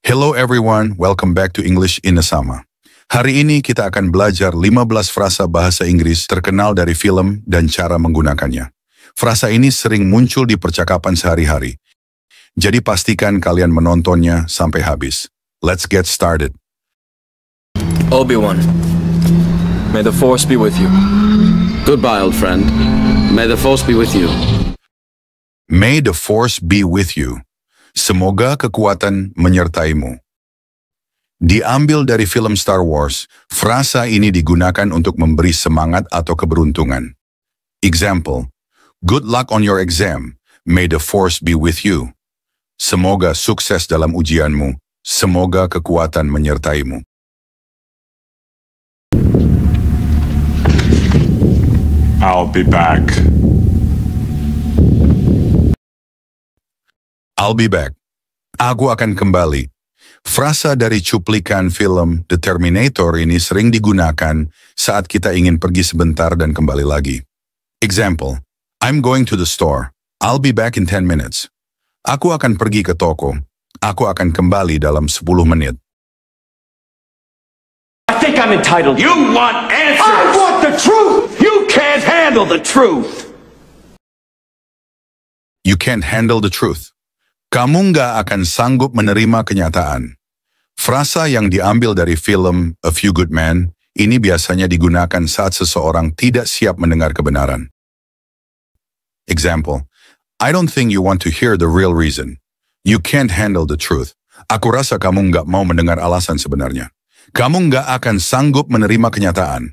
Hello everyone, welcome back to English in a Sama. Hari ini kita akan belajar 15 frasa bahasa Inggris terkenal dari film dan cara menggunakannya. Frasa ini sering muncul di percakapan sehari-hari. Jadi pastikan kalian menontonnya sampai habis. Let's get started. Obi-Wan, may the Force be with you. Goodbye, old friend. May the Force be with you. May the Force be with you. Semoga kekuatan menyertaimu. Diambil dari film Star Wars, frasa ini digunakan untuk memberi semangat atau keberuntungan. Example, good luck on your exam. May the Force be with you. Semoga sukses dalam ujianmu. Semoga kekuatan menyertaimu. I'll be back. I'll be back. Aku akan kembali. Frasa dari cuplikan film The Terminator ini sering digunakan saat kita ingin pergi sebentar dan kembali lagi. Example, I'm going to the store. I'll be back in 10 minutes. Aku akan pergi ke toko. Aku akan kembali dalam 10 menit. I think I'm entitled. You want answers! I want the truth! You can't handle the truth! You can't handle the truth. Kamu nggak akan sanggup menerima kenyataan. Frasa yang diambil dari film A Few Good Men ini biasanya digunakan saat seseorang tidak siap mendengar kebenaran. Example, I don't think you want to hear the real reason. You can't handle the truth. Aku rasa kamu nggak mau mendengar alasan sebenarnya. Kamu nggak akan sanggup menerima kenyataan.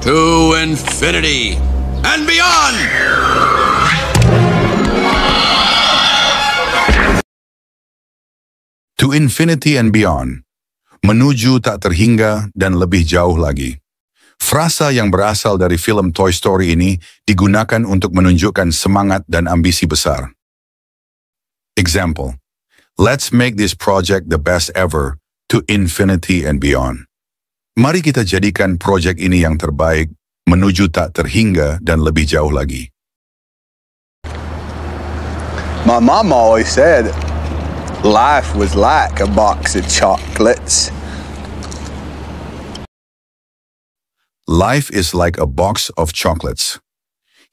To infinity and beyond! To infinity and beyond. Menuju tak terhingga dan lebih jauh lagi. Frasa yang berasal dari film Toy Story ini digunakan untuk menunjukkan semangat dan ambisi besar. Example, let's make this project the best ever to infinity and beyond. Mari kita jadikan proyek ini yang terbaik, menuju tak terhingga dan lebih jauh lagi. My mom always said life was like a box of chocolates. Life is like a box of chocolates.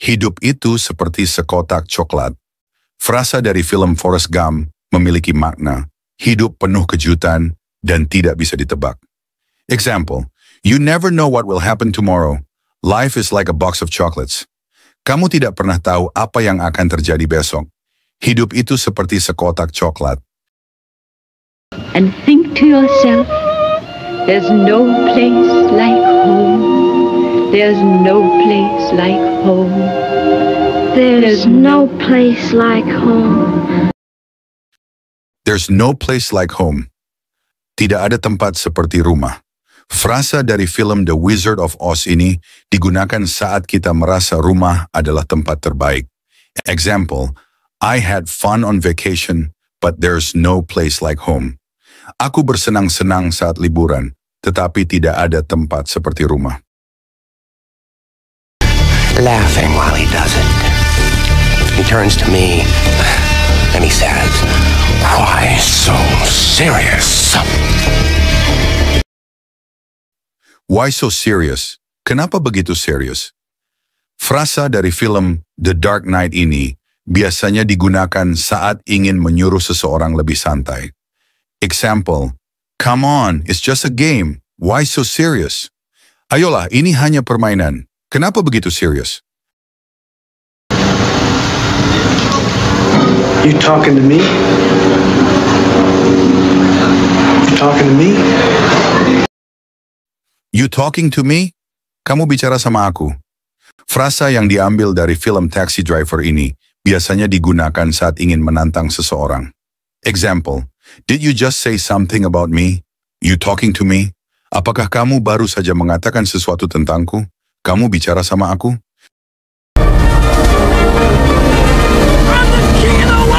Hidup itu seperti sekotak coklat. Frasa dari film Forrest Gump memiliki makna, hidup penuh kejutan dan tidak bisa ditebak. Example, you never know what will happen tomorrow. Life is like a box of chocolates. Kamu tidak pernah tahu apa yang akan terjadi besok. Hidup itu seperti sekotak coklat. And think to yourself, there's no place like home. There's no place like home. There's no place like home. There's no place like home. Tidak ada tempat seperti rumah. Frasa dari film The Wizard of Oz ini digunakan saat kita merasa rumah adalah tempat terbaik. Example, I had fun on vacation, but there's no place like home. Aku bersenang-senang saat liburan, tetapi tidak ada tempat seperti rumah. Laughing while he does it. He turns to me and he says, "Why so serious?" Why so serious? Kenapa begitu serius? Frasa dari film The Dark Knight ini biasanya digunakan saat ingin menyuruh seseorang lebih santai. Example, come on, it's just a game. Why so serious? Ayolah, ini hanya permainan. Kenapa begitu serius? You talking to me? You talking to me? You talking to me? Kamu bicara sama aku. Frasa yang diambil dari film Taxi Driver ini biasanya digunakan saat ingin menantang seseorang. Example, did you just say something about me? You talking to me? Apakah kamu baru saja mengatakan sesuatu tentangku? Kamu bicara sama aku? I'm the king of the world!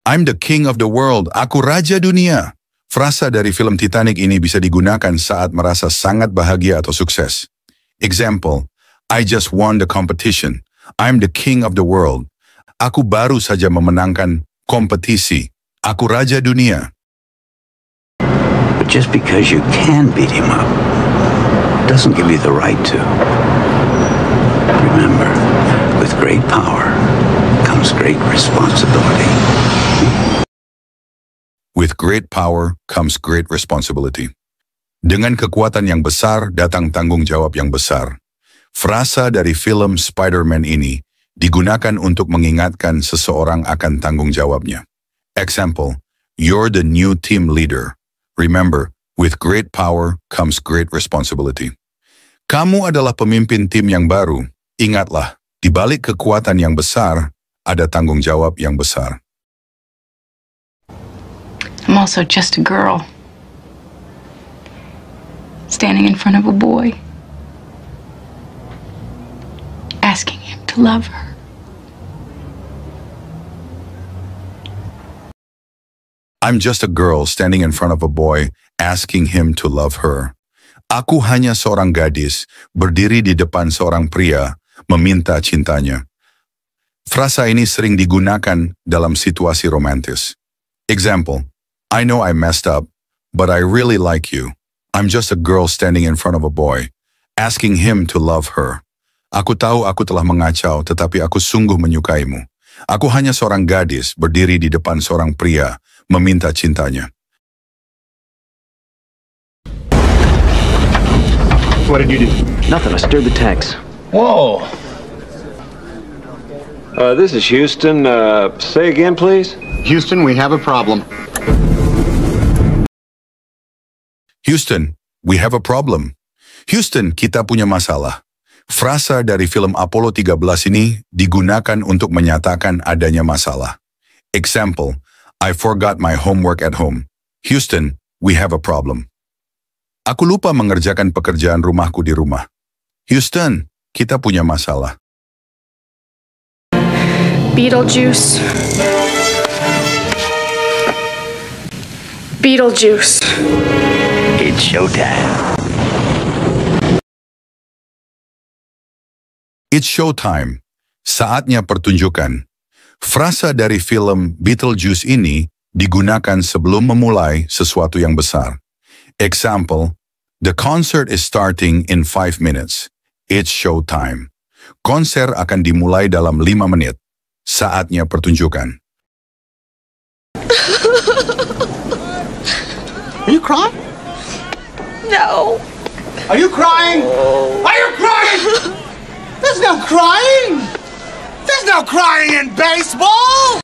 I'm the king of the world. Aku raja dunia. Frasa dari film Titanic ini bisa digunakan saat merasa sangat bahagia atau sukses. Example, I just won the competition. I'm the king of the world. Aku baru saja memenangkan kompetisi. Aku raja dunia. But just because you can beat him up doesn't give you the right to. Remember, with great power comes great responsibility. With great power comes great responsibility. Dengan kekuatan yang besar datang tanggung jawab yang besar. Frasa dari film Spider-Man ini digunakan untuk mengingatkan seseorang akan tanggung jawabnya. Example, you're the new team leader. Remember, with great power comes great responsibility. Kamu adalah pemimpin tim yang baru. Ingatlah, di balik kekuatan yang besar, ada tanggung jawab yang besar. I'm also just a girl, standing in front of a boy, asking him to love her. I'm just a girl standing in front of a boy, asking him to love her. Aku hanya seorang gadis, berdiri di depan seorang pria, meminta cintanya. Frasa ini sering digunakan dalam situasi romantis. Example, I know I messed up, but I really like you. I'm just a girl standing in front of a boy, asking him to love her. Aku tahu aku telah mengacau, tetapi aku sungguh menyukaimu. Aku hanya seorang gadis berdiri di depan seorang pria, meminta cintanya. What did you do? Nothing, I stirred the tanks. Whoa. This is Houston. Say again, please. Houston, we have a problem. Houston, we have a problem. Houston, kita punya masalah. Frasa dari film Apollo 13 ini digunakan untuk menyatakan adanya masalah. Example, I forgot my homework at home. Houston, we have a problem. Aku lupa mengerjakan pekerjaan rumahku di rumah. Houston, kita punya masalah. Beetlejuice. Beetlejuice. It's showtime. It's showtime. Saatnya pertunjukan. Frasa dari film Beetlejuice ini digunakan sebelum memulai sesuatu yang besar. Example, the concert is starting in 5 minutes. It's showtime. Konser akan dimulai dalam 5 menit. Saatnya pertunjukan. Are you crying? No. Are you crying? Are you crying? There's no crying. There's no crying in baseball.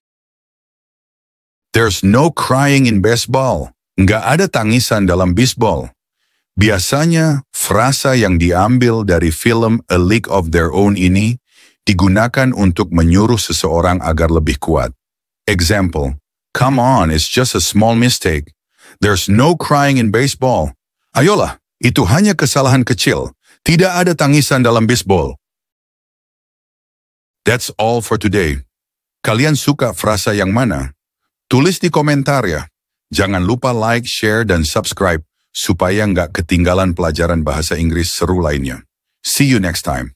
There's no crying in baseball. Nggak ada tangisan dalam bisbol. Biasanya, frasa yang diambil dari film A League of Their Own ini digunakan untuk menyuruh seseorang agar lebih kuat. Example, come on, it's just a small mistake. There's no crying in baseball. Ayolah, itu hanya kesalahan kecil. Tidak ada tangisan dalam bisbol. That's all for today. Kalian suka frasa yang mana? Tulis di komentar ya. Jangan lupa like, share, dan subscribe supaya nggak ketinggalan pelajaran bahasa Inggris seru lainnya. See you next time.